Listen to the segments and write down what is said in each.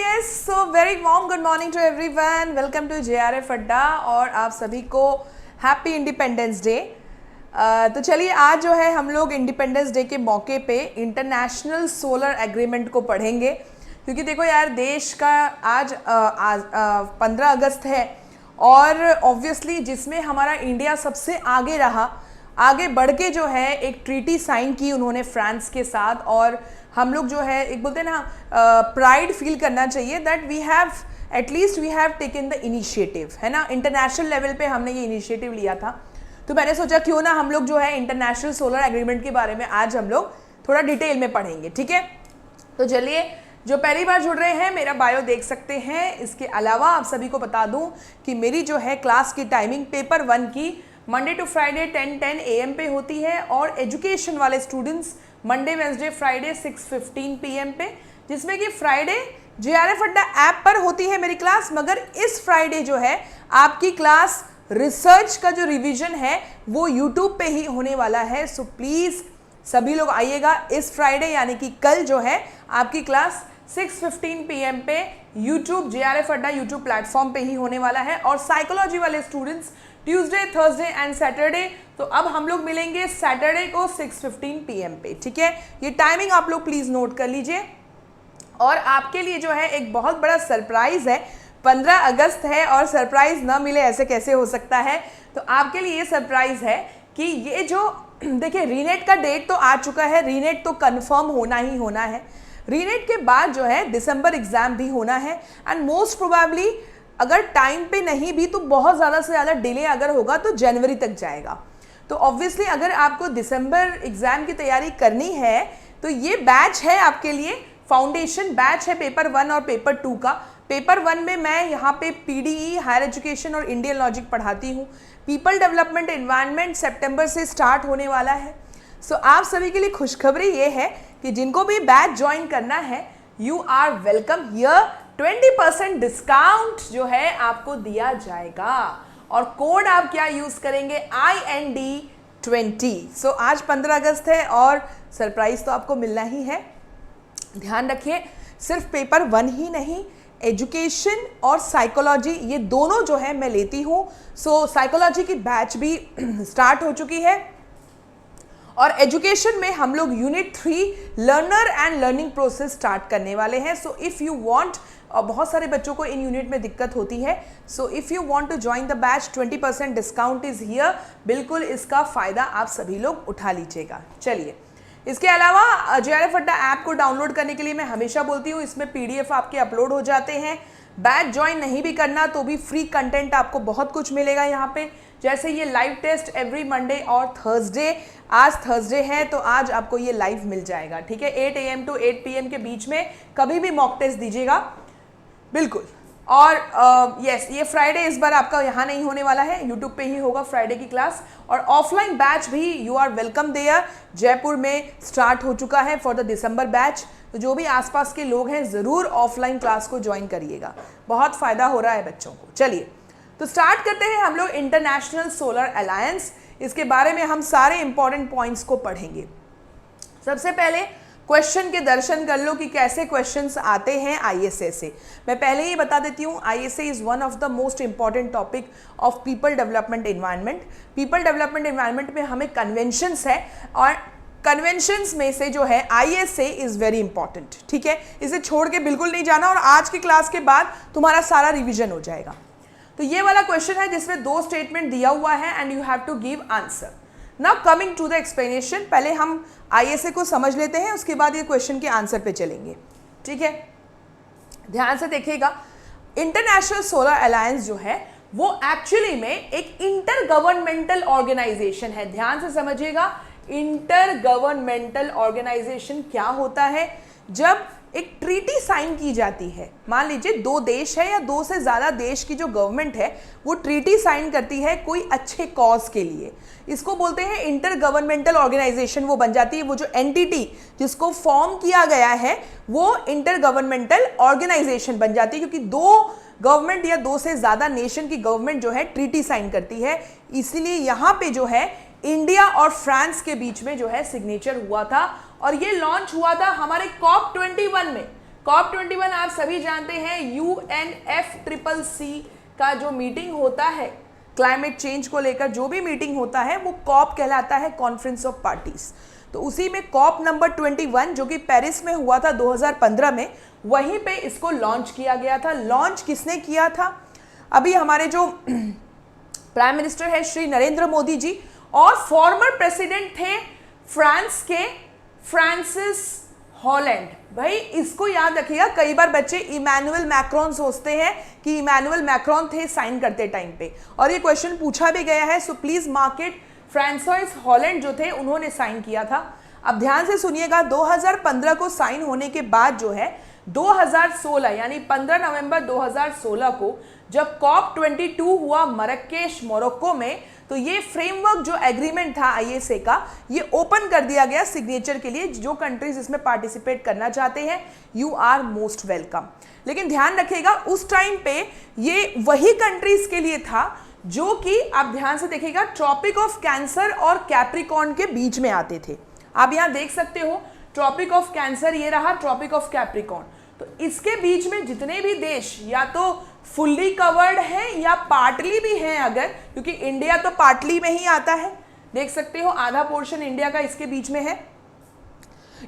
yes, so very warm good morning to everyone. Welcome to JRF अड्डा और आप सभी को हैप्पी इंडिपेंडेंस डे। तो चलिए आज जो है हम लोग इंडिपेंडेंस डे के मौके पे इंटरनेशनल सोलर एग्रीमेंट को पढ़ेंगे, क्योंकि देखो यार देश का आज 15 अगस्त है और ऑब्वियसली जिसमें हमारा इंडिया सबसे आगे रहा, आगे बढ़ के जो है एक ट्रीटी साइन की उन्होंने फ्रांस के साथ, और हम लोग जो है एक बोलते हैं ना प्राइड फील करना चाहिए that we have at least we have taken the initiative, है ना। इंटरनेशनल लेवल पे हमने ये इनिशिएटिव लिया था, तो मैंने सोचा क्यों ना हम लोग जो है इंटरनेशनल सोलर एग्रीमेंट के बारे में आज हम लोग थोड़ा डिटेल में पढ़ेंगे, ठीक है। तो चलिए, जो पहली बार जुड़ रहे हैं मेरा बायो देख सकते हैं। इसके अलावा आप सभी को बता दूं कि मेरी जो है क्लास की टाइमिंग पेपर 1 की मंडे टू फ्राइडे 10 AM पे होती है, और एजुकेशन वाले students Monday Wednesday Friday 6:15 PM पे, जिसमें कि फ्राइडे JRF अड्डा ऐप पर होती है मेरी क्लास, मगर इस फ्राइडे जो है आपकी क्लास रिसर्च का जो रिवीजन है वो यूट्यूब पे ही होने वाला है। सो प्लीज़ सभी लोग आइएगा इस फ्राइडे, यानी कि कल जो है आपकी क्लास 6:15 PM पे यूट्यूब JRF अड्डा यूट्यूब प्लेटफॉर्म पे ही होने वाला है। और साइकोलॉजी वाले students Tuesday, Thursday and Saturday, तो अब हम लोग मिलेंगे सैटरडे को 6:15 PM पे, ठीक है। ये टाइमिंग आप लोग प्लीज़ नोट कर लीजिए। और आपके लिए जो है एक बहुत बड़ा सरप्राइज़ है, 15 अगस्त है और सरप्राइज़ ना मिले ऐसे कैसे हो सकता है। तो आपके लिए ये सरप्राइज़ है कि ये जो देखिए रीनेट का डेट तो आ चुका है, रीनेट तो कन्फर्म होना ही होना है। रीनेट के बाद जो है दिसंबर एग्ज़ाम भी होना है, एंड मोस्ट प्रोबेबली अगर टाइम पे नहीं भी तो बहुत ज़्यादा से ज़्यादा डिले अगर होगा तो जनवरी तक जाएगा। तो ऑब्वियसली अगर आपको दिसंबर एग्ज़ाम की तैयारी करनी है तो ये बैच है आपके लिए, फाउंडेशन बैच है पेपर 1 और पेपर 2 का। पेपर 1 में मैं यहाँ पे PDE हायर एजुकेशन और इंडियन लॉजिक पढ़ाती हूँ। पीपल डेवलपमेंट एनवायरनमेंट सितंबर से स्टार्ट होने वाला है। सो आप सभी के लिए खुशखबरी ये है कि जिनको भी बैच ज्वाइन करना है you are welcome here. 20% discount जो है आपको दिया जाएगा, और कोड आप क्या यूज़ करेंगे, IND20। सो आज 15 अगस्त है और सरप्राइज तो आपको मिलना ही है। ध्यान रखिए, सिर्फ पेपर 1 ही नहीं, एजुकेशन और साइकोलॉजी ये दोनों जो है मैं लेती हूँ। सो साइकोलॉजी की बैच भी स्टार्ट हो चुकी है, और एजुकेशन में हम लोग unit 3 learner and learning process start करने वाले हैं। सो इफ़ यू वांट, और बहुत सारे बच्चों को इन यूनिट में दिक्कत होती है, so if you want to join the batch 20% discount is here. बिल्कुल इसका फ़ायदा आप सभी लोग उठा लीजिएगा। चलिए, इसके अलावा JRF अड्डा ऐप को डाउनलोड करने के लिए मैं हमेशा बोलती हूँ इसमें PDF आपके अपलोड हो जाते हैं। बैच ज्वाइन नहीं भी करना तो भी फ्री कंटेंट आपको बहुत कुछ मिलेगा यहाँ पे, जैसे ये लाइव टेस्ट एवरी मंडे और थर्सडे। आज थर्सडे है तो आज आपको ये लाइव मिल जाएगा, ठीक है। 8 AM to 8 PM के बीच में कभी भी मॉक टेस्ट दीजिएगा, बिल्कुल। और यस, ये फ्राइडे इस बार आपका यहाँ नहीं होने वाला है, यूट्यूब पे ही होगा फ्राइडे की क्लास। और ऑफलाइन बैच भी you are welcome there, Jaipur में स्टार्ट हो चुका है फॉर द दिसंबर बैच। तो जो भी आसपास के लोग हैं ज़रूर ऑफलाइन क्लास को ज्वाइन करिएगा, बहुत फ़ायदा हो रहा है बच्चों को। चलिए, तो स्टार्ट करते हैं हम लोग इंटरनेशनल सोलर अलायंस। इसके बारे में हम सारे इंपॉर्टेंट पॉइंट्स को पढ़ेंगे। सबसे पहले क्वेश्चन के दर्शन कर लो कि कैसे क्वेश्चंस आते हैं ISA से। मैं पहले ही बता देती हूँ, ISA is one of the most important topic of people development environment. People development environment में हमें कन्वेंशंस है, और कन्वेंशंस में से जो है ISA इज़ वेरी इंपॉर्टेंट, ठीक है। इसे छोड़ के बिल्कुल नहीं जाना, और आज की क्लास के बाद तुम्हारा सारा रिविजन हो जाएगा। तो ये वाला क्वेश्चन है जिसमें 2 स्टेटमेंट दिया हुआ है and you have to give answer. Now coming to the explanation, पहले हम ISA को समझ लेते हैं, उसके बाद ये क्वेश्चन के आंसर पे चलेंगे, ठीक है। ध्यान से देखिएगा, इंटरनेशनल सोलर अलायंस जो है वो एक्चुअली में एक इंटर गवर्नमेंटल ऑर्गेनाइजेशन है। ध्यान से समझिएगा, इंटर गवर्नमेंटल ऑर्गेनाइजेशन क्या होता है, जब एक ट्रीटी साइन की जाती है। मान लीजिए 2 देश है या 2 से ज़्यादा देश की जो गवर्नमेंट है वो ट्रीटी साइन करती है कोई अच्छे कॉज के लिए, इसको बोलते हैं इंटर गवर्नमेंटल ऑर्गेनाइजेशन। वो बन जाती है, वो जो एंटिटी जिसको फॉर्म किया गया है वो इंटर गवर्नमेंटल ऑर्गेनाइजेशन बन जाती है, क्योंकि 2 गवर्नमेंट या 2 से ज़्यादा नेशन की गवर्नमेंट जो है ट्रीटी साइन करती है। इसीलिए यहाँ पे जो है इंडिया और फ्रांस के बीच में जो है सिग्नेचर हुआ था, और ये लॉन्च हुआ था हमारे COP21 में। COP21 आप सभी जानते हैं UNFCCC का जो मीटिंग होता है क्लाइमेट चेंज को लेकर, जो भी मीटिंग होता है वो कॉप कहलाता है, कॉन्फ्रेंस ऑफ पार्टीज। तो उसी में कॉप नंबर 21 जो कि पेरिस में हुआ था 2015 में, वहीं पे इसको लॉन्च किया गया था। लॉन्च किसने किया था? अभी हमारे जो प्राइम मिनिस्टर है श्री नरेंद्र मोदी जी, और फॉर्मर प्रेसिडेंट थे फ्रांस के फ्रांसिस हॉलैंड। भाई इसको याद रखिएगा, कई बार बच्चे इमैनुअल मैक्रोन सोचते हैं कि इमैनुअल मैक्रोन थे साइन करते टाइम पे, और ये क्वेश्चन पूछा भी गया है, so please mark it. Francis Holland जो थे उन्होंने साइन किया था। अब ध्यान से सुनिएगा, 2015 को साइन होने के बाद जो है 2016 यानी 15 नवंबर 2016 को जब COP22 हुआ मरक्केश मोरक्को में, तो ये फ्रेमवर्क जो एग्रीमेंट था ISA का, ये ओपन कर दिया गया सिग्नेचर के लिए। जो कंट्रीज इसमें पार्टिसिपेट करना चाहते हैं, यू आर मोस्ट वेलकम। लेकिन ध्यान रखिएगा उस टाइम पे ये वही कंट्रीज के लिए था जो कि आप ध्यान से देखिएगा ट्रॉपिक ऑफ कैंसर और कैप्रिकॉर्न के बीच में आते थे। आप यहां देख सकते हो ट्रॉपिक ऑफ कैंसर, ये रहा ट्रॉपिक ऑफ कैप्रिकॉर्न। तो इसके बीच में जितने भी देश या तो फुल्ली कवर्ड है या पार्टली भी हैं, अगर, क्योंकि इंडिया तो पार्टली में ही आता है, देख सकते हो आधा पोर्शन इंडिया का इसके बीच में है।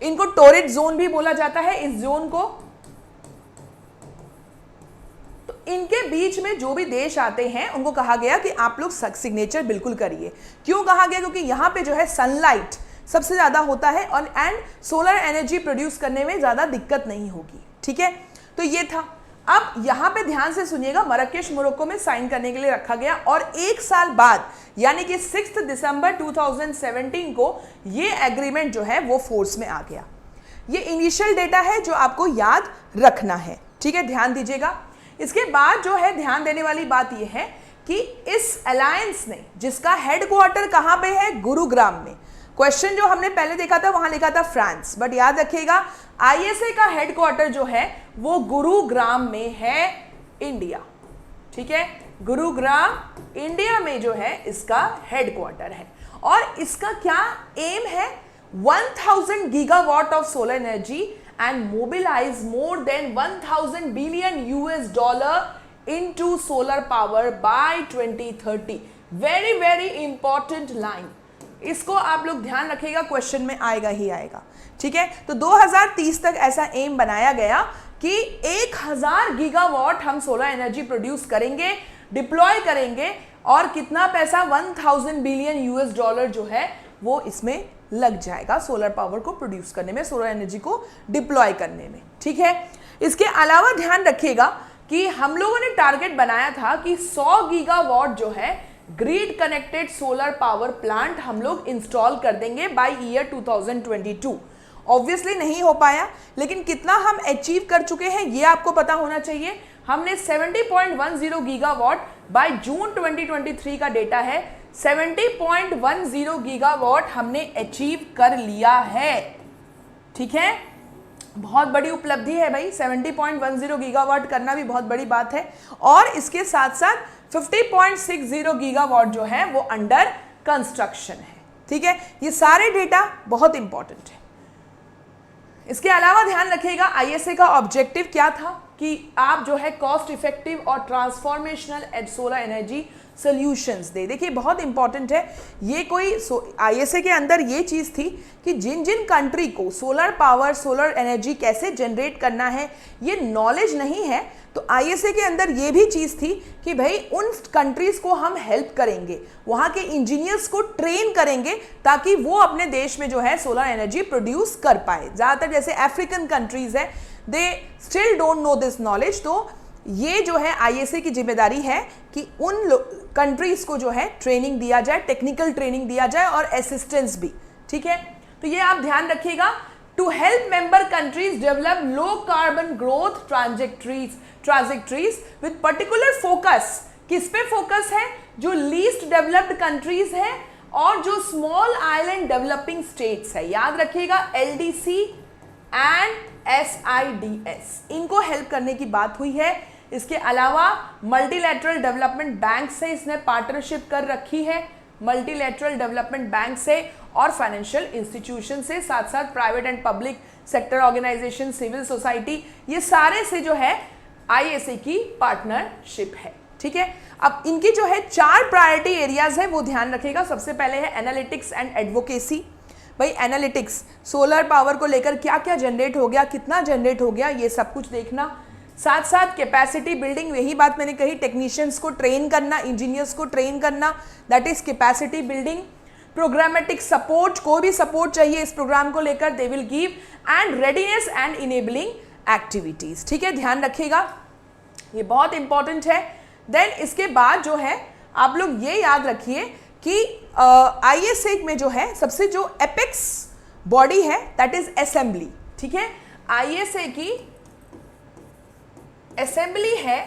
इनको टोरिड जोन भी बोला जाता है इस जोन को। तो इनके बीच में जो भी देश आते हैं उनको कहा गया कि आप लोग सिग्नेचर बिल्कुल करिए। क्यों कहा गया? क्योंकि यहां पे जो है सनलाइट सबसे ज्यादा होता है और एंड सोलर एनर्जी प्रोड्यूस करने में ज्यादा दिक्कत नहीं होगी। ठीक है, तो ये था। अब यहां पे ध्यान से सुनिएगा, मरक्केश मोरक्को में साइन करने के लिए रखा गया, और एक साल बाद यानी कि 6 दिसंबर 2017 को ये एग्रीमेंट जो है वो फोर्स में आ गया। ये इनिशियल डेटा है जो आपको याद रखना है। ठीक है, ध्यान दीजिएगा। इसके बाद जो है ध्यान देने वाली बात यह है कि इस अलायंस ने, जिसका हेडक्वार्टर कहां पे है? गुरुग्राम में। क्वेश्चन जो हमने पहले देखा था वहां लिखा था फ्रांस, बट याद रखिएगा ISA का हेडक्वार्टर जो है वो गुरुग्राम में है, इंडिया। ठीक है, गुरुग्राम इंडिया में जो है इसका हेडक्वार्टर है। और इसका क्या एम है? 1000 gigawatt of solar energy and mobilise more than 1000 billion $US into solar power by 2030। Very very important line, इसको आप लोग ध्यान रखिएगा, क्वेश्चन में आएगा ही आएगा। ठीक है, तो 2030 तक ऐसा एम बनाया गया कि 1000 गीगावाट हम सोलर एनर्जी प्रोड्यूस करेंगे, डिप्लॉय करेंगे, और कितना पैसा? 1000 बिलियन $US जो है वो इसमें लग जाएगा सोलर पावर को प्रोड्यूस करने में, सोलर एनर्जी को डिप्लॉय करने में। ठीक है, इसके अलावा ध्यान रखिएगा कि हम लोगों ने टारगेट बनाया था कि 100 गीगावाट जो है grid connected solar power plant हम लोग इंस्टॉल कर देंगे बाय ईयर 2022। ऑब्वियसली नहीं हो पाया, लेकिन कितना हम अचीव कर चुके हैं ये आपको पता होना चाहिए। हमने 70.10 गीगावाट बाय जून 2023 का डेटा है, 70.10 गीगावाट हमने अचीव कर लिया है। ठीक है, बहुत बड़ी उपलब्धि है भाई, 70.10 गीगावाट करना भी बहुत बड़ी बात है। और इसके साथ साथ 50.60 गीगावाट जो है वो अंडर कंस्ट्रक्शन है। ठीक है, ये सारे डेटा बहुत इंपॉर्टेंट है। इसके अलावा ध्यान रखिएगा ISA का ऑब्जेक्टिव क्या था कि आप जो है कॉस्ट इफेक्टिव और ट्रांसफॉर्मेशनल सोलर एनर्जी सॉल्यूशंस दे। देखिए बहुत इंपॉर्टेंट है ये, कोई ISA के अंदर ये चीज़ थी कि जिन जिन कंट्री को सोलर पावर, सोलर एनर्जी कैसे जनरेट करना है ये नॉलेज नहीं है, तो ISA के अंदर ये भी चीज़ थी कि भाई उन कंट्रीज़ को हम हेल्प करेंगे, वहाँ के इंजीनियर्स को ट्रेन करेंगे ताकि वो अपने देश में जो है सोलर एनर्जी प्रोड्यूस कर पाए। ज़्यादातर जैसे अफ्रीकन कंट्रीज़ है, they still don't know this knowledge. तो ये जो है ISA की जिम्मेदारी है कि उन कंट्रीज़ को जो है ट्रेनिंग दिया जाए, टेक्निकल ट्रेनिंग दिया जाए और असिस्टेंस भी। ठीक है, तो ये आप ध्यान रखिएगा। To help member countries develop low carbon growth trajectories with particular focus. किस पे फोकस है? जो लीस्ट डेवलप्ड कंट्रीज है और जो स्मॉल आइलैंड डेवलपिंग स्टेट्स है। याद रखिएगा LDC एंड SIDS, इनको हेल्प करने की बात हुई है। इसके अलावा मल्टीलैटरल डेवलपमेंट बैंक से इसने पार्टनरशिप कर रखी है, मल्टीलैटरल डेवलपमेंट बैंक से और फाइनेंशियल इंस्टीट्यूशन से, साथ साथ private and public sector organisation, civil society, ये सारे से जो है ISA की पार्टनरशिप है। ठीक है, अब इनकी जो है 4 प्रायोरिटी एरियाज है वो ध्यान रखिएगा। सबसे पहले है एनालिटिक्स एंड एडवोकेसी। भाई एनालिटिक्स, सोलर पावर को लेकर क्या क्या जनरेट हो गया, कितना जनरेट हो गया, ये सब कुछ देखना। साथ साथ कैपेसिटी बिल्डिंग, यही बात मैंने कही, टेक्नीशियंस को ट्रेन करना, इंजीनियर्स को ट्रेन करना, that is capacity building. Programmatic support, कोई भी सपोर्ट चाहिए इस प्रोग्राम को लेकर, they will give, and readiness and enabling activities. ठीक है, ध्यान रखिएगा, ये बहुत इंपॉर्टेंट है। देन इसके बाद जो है आप लोग ये याद रखिए कि ISA में जो है सबसे जो एपेक्स बॉडी है दैट इज असेंबली। ठीक है, ISA की असेंबली है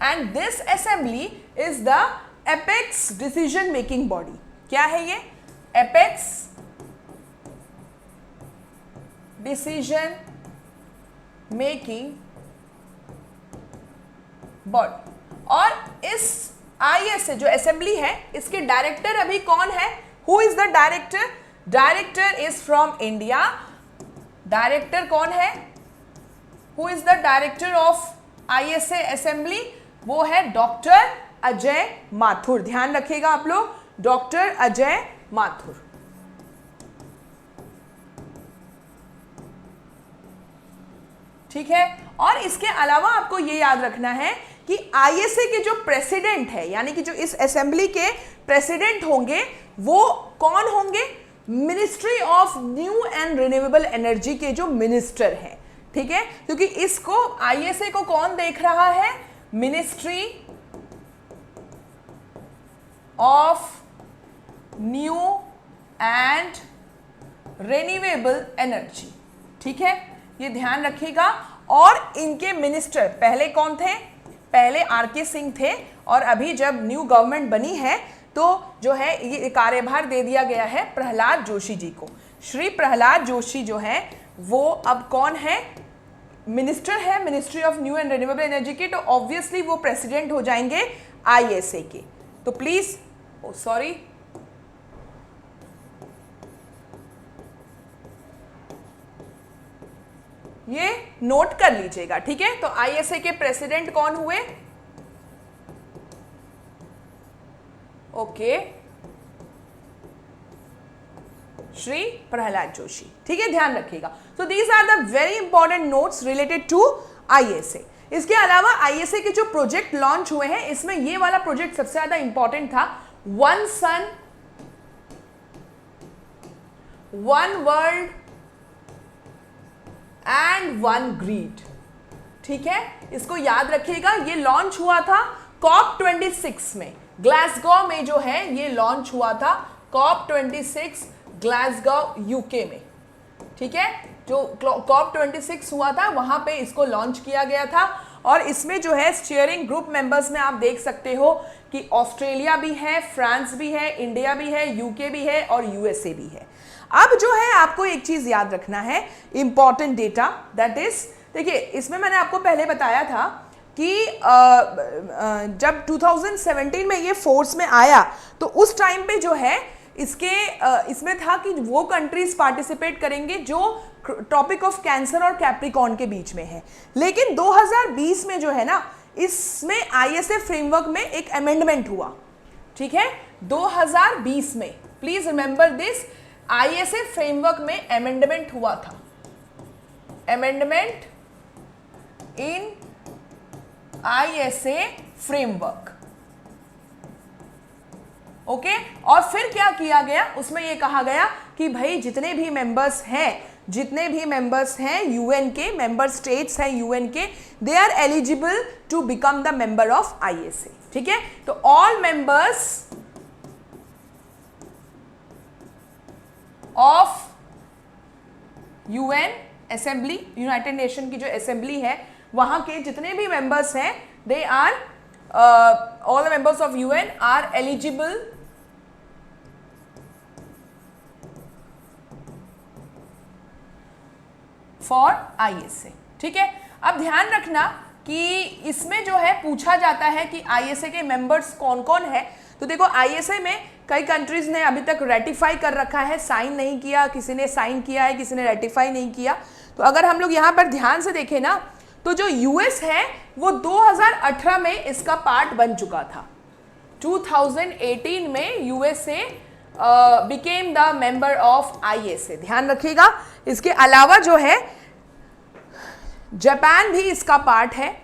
and this assembly is the apex decision making body. क्या है ये? Apex decision making body. और इस ISA जो असेंबली है इसके डायरेक्टर अभी कौन है? Who is the director? Director is from India. Director कौन है? Who is the director of ISA assembly? वो है डॉक्टर अजय माथुर। ध्यान रखिएगा आप लोग, डॉक्टर अजय माथुर। ठीक है, और इसके अलावा आपको ये याद रखना है कि ISA के जो प्रेसिडेंट है, यानी कि जो इस असेंबली के प्रेसिडेंट होंगे वो कौन होंगे? Ministry of new and renewable energy के जो मिनिस्टर हैं। ठीक है, क्योंकि इसको ISA को कौन देख रहा है? Ministry of new and renewable energy. ठीक है, ये ध्यान रखिएगा। और इनके मिनिस्टर पहले कौन थे? पहले RK सिंह थे, और अभी जब न्यू गवर्नमेंट बनी है तो जो है ये कार्यभार दे दिया गया है प्रहलाद जोशी जी को। श्री प्रहलाद जोशी जो है वो अब कौन है? मिनिस्टर है ministry of new and renewable energy के, तो ऑब्वियसली वो प्रेसिडेंट हो जाएंगे ISA के। तो प्लीज, सॉरी, ये नोट कर लीजिएगा। ठीक है, तो ISA के प्रेसिडेंट कौन हुए? ओके, श्री प्रहलाद जोशी। ठीक है, ध्यान रखिएगा। So these are the very important notes related to ISA। इसके अलावा ISA के जो प्रोजेक्ट लॉन्च हुए हैं इसमें ये वाला प्रोजेक्ट सबसे ज्यादा इंपॉर्टेंट था, one sun one world and one grid. ठीक है, इसको याद रखिएगा। ये लॉन्च हुआ था COP26 में, ग्लासगो में जो है ये लॉन्च हुआ था, COP26 ग्लासगो UK में। ठीक है, जो COP26 हुआ था वहां पे इसको लॉन्च किया गया था। और इसमें जो है स्टीयरिंग ग्रुप मेंबर्स में आप देख सकते हो कि ऑस्ट्रेलिया भी है, फ्रांस भी है, इंडिया भी है, UK भी है और USA भी है। अब जो है आपको एक चीज याद रखना है, इंपॉर्टेंट डेटा, दैट इज, देखिए इसमें मैंने आपको पहले बताया था कि जब 2017 में ये फोर्स में आया तो उस टाइम पे जो है इसमें था कि वो कंट्रीज पार्टिसिपेट करेंगे जो टॉपिक ऑफ कैंसर और कैप्रिकॉर्न के बीच में है। लेकिन 2020 में जो है ना, इसमें ISA फ्रेमवर्क में एक अमेंडमेंट हुआ। ठीक है, 2020 में, please remember this, ISA framework में अमेंडमेंट हुआ था, amendment in ISA framework. Okay, और फिर क्या किया गया? उसमें यह कहा गया कि भाई जितने भी मेंबर्स हैं UN के, मेंबर स्टेट्स हैं UN के, they are eligible to become the member of ISA। ठीक है, तो all members of UN assembly, united nation की जो असेंबली है वहां के जितने भी मेंबर्स हैं, they are all the members of UN are eligible for ISA। ठीक है, अब ध्यान रखना कि इसमें जो है पूछा जाता है कि ISA के मेंबर्स कौन कौन है। तो देखो ISA में कई कंट्रीज ने अभी तक रेटिफाई कर रखा है, साइन नहीं किया, किसी ने साइन किया है, किसी ने रेटिफाई नहीं किया। तो अगर हम लोग यहाँ पर ध्यान से देखें ना, तो जो यूएस है वो 2018 में इसका पार्ट बन चुका था। 2018 में USA became the member of ISA, ध्यान रखिएगा। इसके अलावा जो है जापान भी इसका पार्ट है।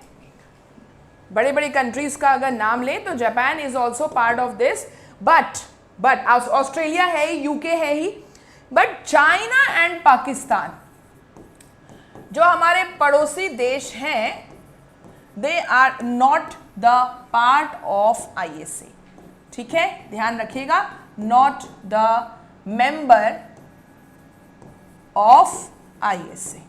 बड़े बड़े कंट्रीज का अगर नाम लें तो Japan is also part of this, but Australia है ही, यूके है ही, बट चाइना एंड पाकिस्तान जो हमारे पड़ोसी देश हैं, they are not the part of ISA. ठीक है, ध्यान रखिएगा, not the member of ISA.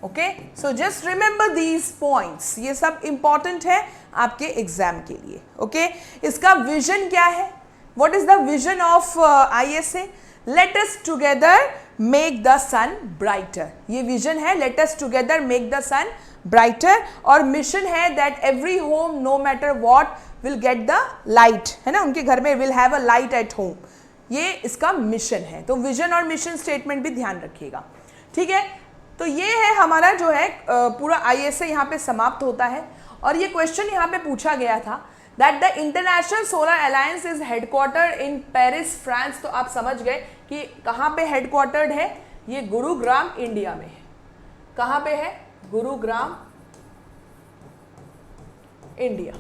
Okay, so just remember these points, ये सब इंपॉर्टेंट है आपके एग्जाम के लिए। ओके, इसका विजन क्या है? What is the vision of ISA? Let us together make the sun brighter, ये विजन है, let us together make the sun brighter. और मिशन है that every home no matter what will get the light, है ना, उनके घर में will have a light at home, ये इसका मिशन है। तो विजन और मिशन स्टेटमेंट भी ध्यान रखिएगा। ठीक है, तो ये है हमारा जो है पूरा आईएसए यहाँ पे समाप्त होता है। और ये क्वेश्चन यहाँ पे पूछा गया था that the international solar alliance is headquarter in Paris France. तो आप समझ गए कि कहाँ पे हेडक्वार्टर्ड है, ये गुरुग्राम इंडिया में है। कहाँ पे है? गुरुग्राम इंडिया।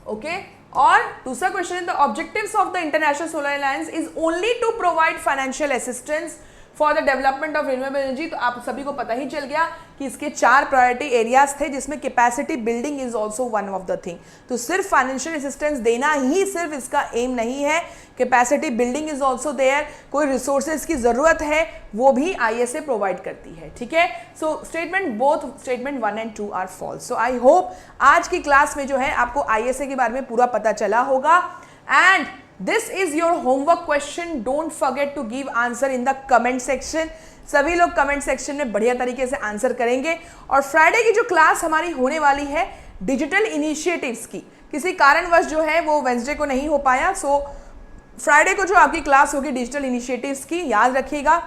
ओके, और दूसरा question, the objectives of the international solar alliance is only to provide financial assistance for the development of renewable energy. तो आप सभी को पता ही चल गया कि इसके 4 प्रायोरिटी एरियाज थे, जिसमें capacity building is also one of the thing. तो सिर्फ फाइनेंशियल असिस्टेंस देना ही सिर्फ इसका एम नहीं है, capacity building is also there, कोई रिसोर्सेज की जरूरत है वो भी आईएसए प्रोवाइड करती है। ठीक है, so statement both statement 1 and 2 are false. So I hope आज की क्लास में जो है आपको आईएसए के बारे में पूरा पता चला होगा। And this is your homework question, don't forget to give answer in the comment section. सभी लोग कमेंट सेक्शन में बढ़िया तरीके से आंसर करेंगे। और फ्राइडे की जो क्लास हमारी होने वाली है डिजिटल इनिशिएटिव्स की, किसी कारणवश जो है वो वेंसडे को नहीं हो पाया, सो फ्राइडे को जो आपकी क्लास होगी डिजिटल इनिशिएटिव्स की, याद रखिएगा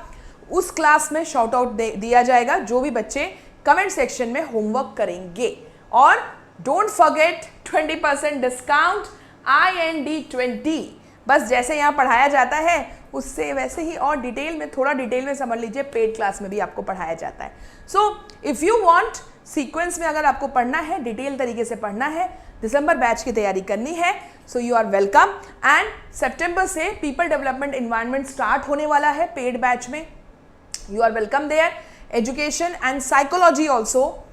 उस क्लास में शॉर्ट आउट दिया जाएगा जो भी बच्चे कमेंट सेक्शन में होमवर्क करेंगे। और डोंट फॉरगेट 20% डिस्काउंट IND20। बस जैसे यहाँ पढ़ाया जाता है उससे वैसे ही और डिटेल में, थोड़ा डिटेल में समझ लीजिए, पेड क्लास में भी आपको पढ़ाया जाता है। So if you want sequence में अगर आपको पढ़ना है, डिटेल तरीके से पढ़ना है, दिसंबर बैच की तैयारी करनी है, so you are welcome. And सितंबर से पीपल डेवलपमेंट एनवायरनमेंट स्टार्ट होने वाला है पेड बैच में, you are welcome there. Education and psychology also,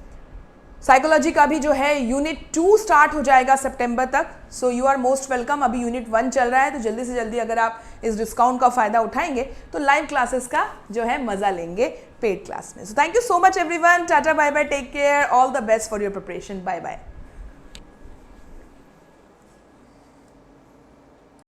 psychology का भी जो है यूनिट 2 स्टार्ट हो जाएगा सितंबर तक, so you are most welcome. अभी यूनिट 1 चल रहा है, तो जल्दी से जल्दी अगर आप इस डिस्काउंट का फायदा उठाएंगे तो लाइव क्लासेस का जो है मजा लेंगे पेड क्लास में। So thank you so much everyone, tata bye bye, take care, all the best for your preparation, bye bye.